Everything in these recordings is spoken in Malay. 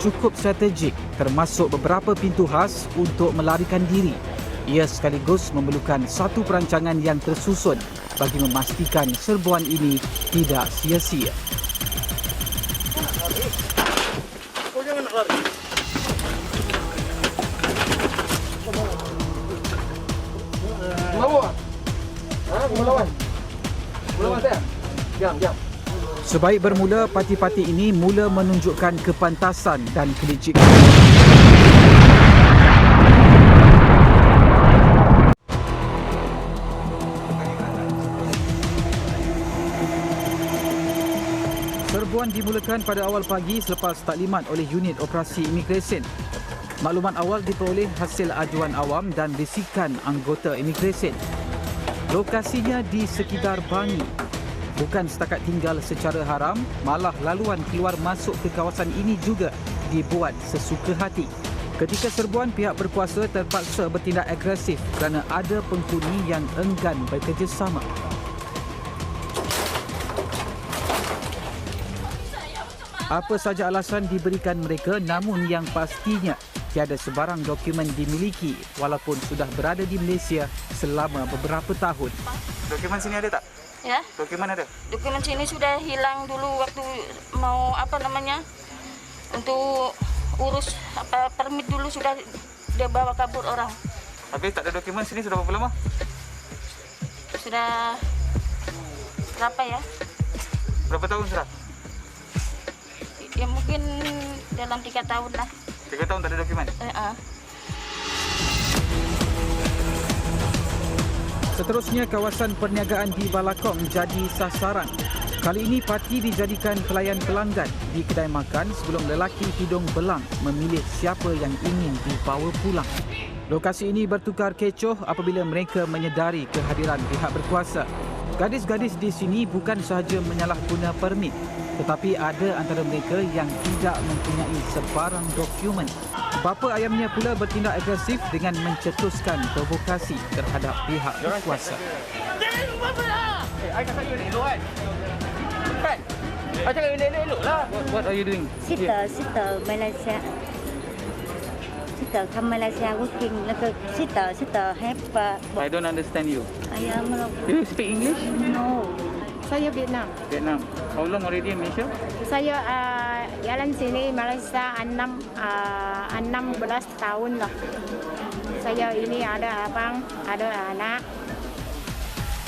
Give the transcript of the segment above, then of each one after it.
cukup strategik termasuk beberapa pintu khas untuk melarikan diri. Ia sekaligus memerlukan satu perancangan yang tersusun bagi memastikan serbuan ini tidak sia-sia. Sebaik bermula, parti-parti ini mula menunjukkan kepantasan dan kelicikan. Serbuan dimulakan pada awal pagi selepas taklimat oleh unit operasi imigresen. Maklumat awal diperoleh hasil aduan awam dan bisikan anggota imigresen. Lokasinya di sekitar Bangi. Bukan setakat tinggal secara haram, malah laluan keluar masuk ke kawasan ini juga dibuat sesuka hati. Ketika serbuan, pihak berkuasa terpaksa bertindak agresif kerana ada penghuni yang enggan bekerjasama. Apa saja alasan diberikan mereka, namun yang pastinya tiada sebarang dokumen dimiliki walaupun sudah berada di Malaysia selama beberapa tahun. Dokumen sini ada tak? Ya. Dokumen ada? Dokumen sini sudah hilang dulu waktu mau untuk urus permit dulu sudah dia bawa kabur orang. Habis tak ada dokumen sini sudah berapa lama? Sudah berapa ya? Berapa tahun sudah? Ya mungkin dalam 3 tahun lah. 3 tahun tak ada dokumen? Seterusnya, kawasan perniagaan di Balakong jadi sasaran. Kali ini parti dijadikan pelayan pelanggan di kedai makan sebelum lelaki hidung belang memilih siapa yang ingin dibawa pulang. Lokasi ini bertukar kecoh apabila mereka menyedari kehadiran pihak berkuasa. Gadis-gadis di sini bukan sahaja menyalahguna permit, tetapi ada antara mereka yang tidak mempunyai sebarang dokumen. Bapa ayamnya pula bertindak agresif dengan mencetuskan provokasi terhadap pihak berkuasa. What are you doing? Sister Malaysia. Sister come Malaysia working. Like sister have. I don't understand you. I am. Do you speak English? No. Saya Vietnam. Vietnam. How long already in Malaysia? Saya jalan sini Malaysia 16 tahun lah. Saya ini ada abang, ada anak.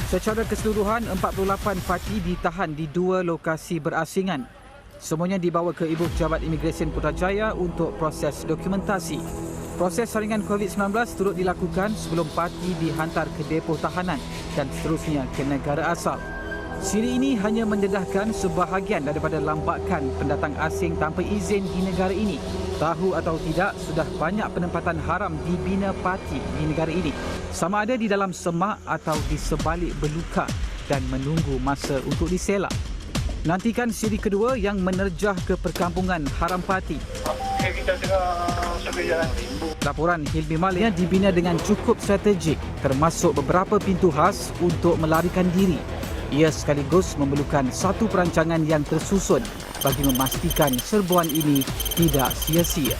Secara keseluruhan, 48 parti ditahan di 2 lokasi berasingan. Semuanya dibawa ke Ibu Pejabat Imigresen Putrajaya untuk proses dokumentasi. Proses saringan COVID-19 turut dilakukan sebelum parti dihantar ke depo tahanan dan seterusnya ke negara asal. Siri ini hanya mendedahkan sebahagian daripada lambakan pendatang asing tanpa izin di negara ini. Tahu atau tidak, sudah banyak penempatan haram dibina parti di negara ini, sama ada di dalam semak atau di sebalik belukar dan menunggu masa untuk diselak. Nantikan siri kedua yang menerjah ke perkampungan haram parti. Laporan Hilmi Malik dibina dengan cukup strategik termasuk beberapa pintu khas untuk melarikan diri. Ia sekaligus memerlukan satu perancangan yang tersusun bagi memastikan serbuan ini tidak sia-sia.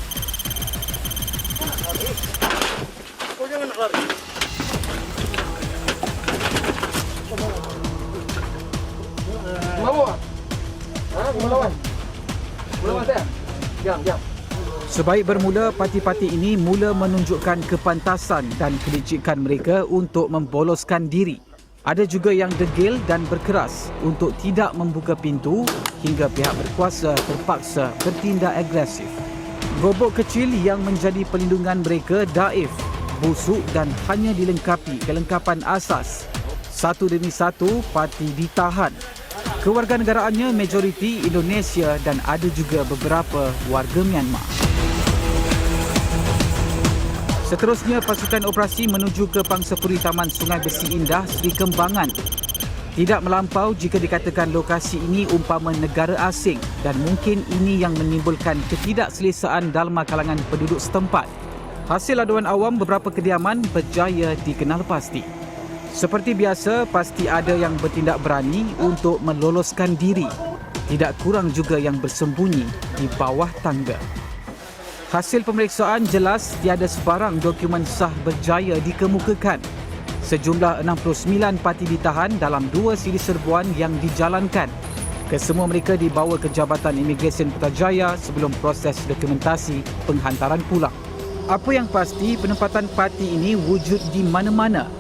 Sebaik bermula, parti-parti ini mula menunjukkan kepantasan dan kelicikan mereka untuk memboloskan diri. Ada juga yang degil dan berkeras untuk tidak membuka pintu hingga pihak berkuasa terpaksa bertindak agresif. Gobok kecil yang menjadi perlindungan mereka daif, busuk dan hanya dilengkapi kelengkapan asas. Satu demi satu, parti ditahan. Kewarganegaraannya majoriti Indonesia dan ada juga beberapa warga Myanmar. Seterusnya, pasukan operasi menuju ke Pangsapuri Taman Sungai Besi Indah, Seri Kembangan. Tidak melampau jika dikatakan lokasi ini umpama negara asing dan mungkin ini yang menimbulkan ketidakselesaan dalam kalangan penduduk setempat. Hasil aduan awam, beberapa kediaman berjaya dikenal pasti. Seperti biasa, pasti ada yang bertindak berani untuk meloloskan diri. Tidak kurang juga yang bersembunyi di bawah tangga. Hasil pemeriksaan jelas tiada sebarang dokumen sah berjaya dikemukakan. Sejumlah 69 parti ditahan dalam 2 siri serbuan yang dijalankan. Kesemua mereka dibawa ke Jabatan Imigresen Putrajaya sebelum proses dokumentasi penghantaran pulang. Apa yang pasti, penempatan parti ini wujud di mana-mana.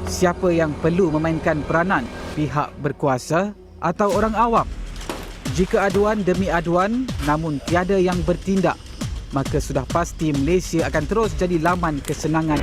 Siapa yang perlu memainkan peranan? Pihak berkuasa atau orang awam? Jika aduan demi aduan namun tiada yang bertindak, maka sudah pasti Malaysia akan terus jadi laman kesenangan